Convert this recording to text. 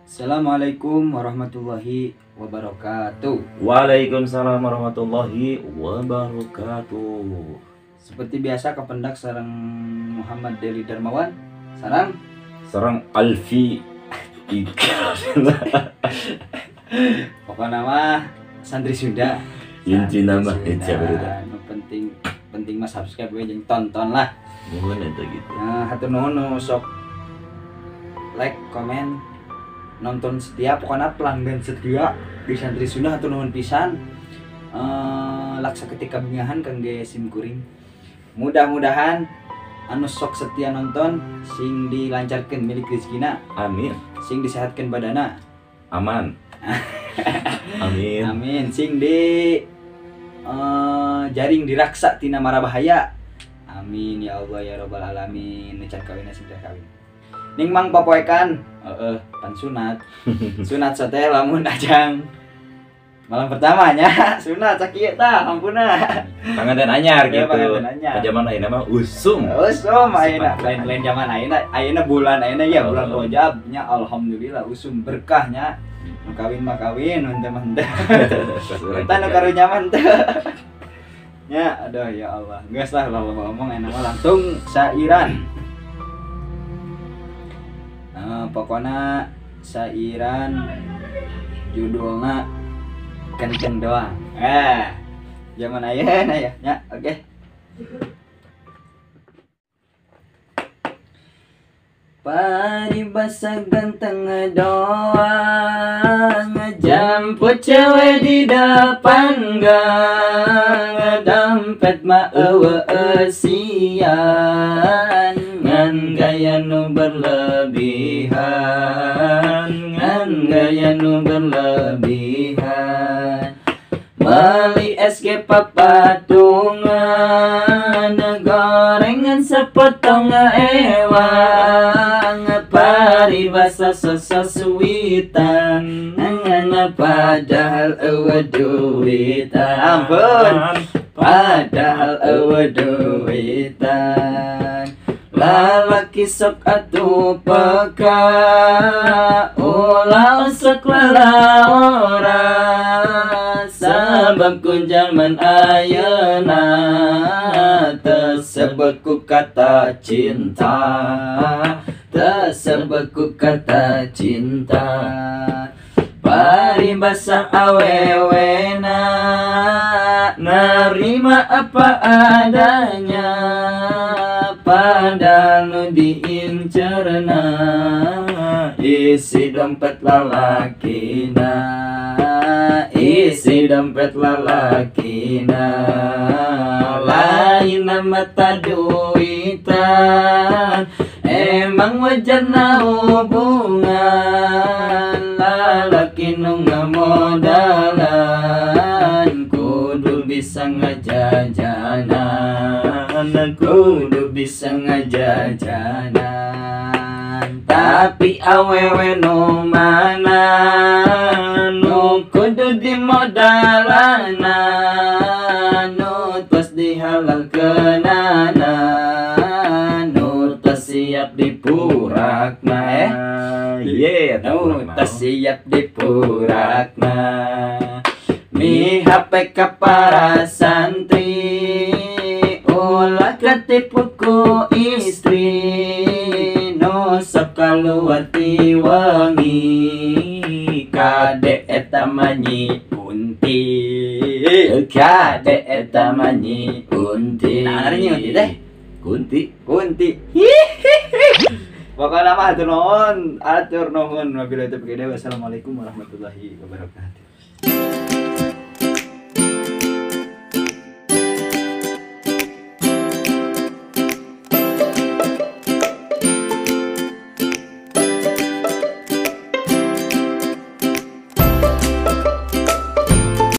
Assalamualaikum warahmatullahi wabarakatuh. Waalaikumsalam warahmatullahi wabarakatuh. Seperti biasa kependak sareng Muhammad Deli Darmawan. Sarang Alfi pokoknya nama santri Sunda. Inti nama penting mas subscribe we jeung tonton lah. Mohon eta gitu. Nah, hatur nuhun sok like, komen, nonton setia, pokoknya pelanggan setia di santri Sunda. Hatur nuhun pisan. Laksa ketika bengahan kangge sim kuring. Mudah-mudahan anu sok setia nonton sing dilancarkeun milik rezekina, Amin. sing disehatkeun badana, Aman. Amin. amin. Sing di jaring diraksa tina mara bahaya, amin ya Allah ya rabbal alamin. Necan kawinna sing teh kawin ning mang papoekan pan sunat sunat teh lamun ajang malam pertamanya sunat sakieu tah ampuna Panganten anyar gitu. Panganten anyar. Zaman ayeuna mah usum. Usum ayeuna lain zaman ayeuna bulan ayeuna ya bulan Rajab nya alhamdulillah usum berkahnya. Nu kawin mah kawin, nu teh mah teh. Eta nu karunya mah teh. Ya aduh ya Allah. Geus lah ngomong enak mah langsung sairan. Pokoknya sairan judulna kenceng doang. Zaman ayeuna ya. Ya, oke. Paribasa ganteng doang, ngejamput cewek di depan gang, dompet mah eueusian, ngan gaya nu berlebihan, ngan gaya nu berlebihan. Beli SG papatungan, gorengan sepotong ewang, paribasa sosok-suitan, padahal eueuh duitan. Ampun, padahal eueuh duitan. Lalaki sok atuh peka, ulah sok lalaura, sabab ku zaman ayeuna tersebut ku kata cinta, tersebut ku kata cinta. Paribasa awewena, nerima apa adanya, padahal nu diincerna isi dompet lalakina, isi dompet lalakina. Lain mata duitan, emang wajarna hubungan. Lalaki nu ngamodalan kudu bisa ngajajanan, kudu bisa ngajajanan. Tapi awewe nu mana nu kudu dimodalana, nu tos dihalalkeunana, nu tos siap dipurakna. Nu tos siap dipurakna. Mihapek ka para santri, ulah ketipu ku istri, nu sok kaluar ti wengi, kade eta manyi unti, kade eta manyi unti. Nah, artinya unti teh? Kunti. Pokoknya mah atur nuhun. Wabillahi taufiq hidayah. Wassalamualaikum warahmatullahi wabarakatuh.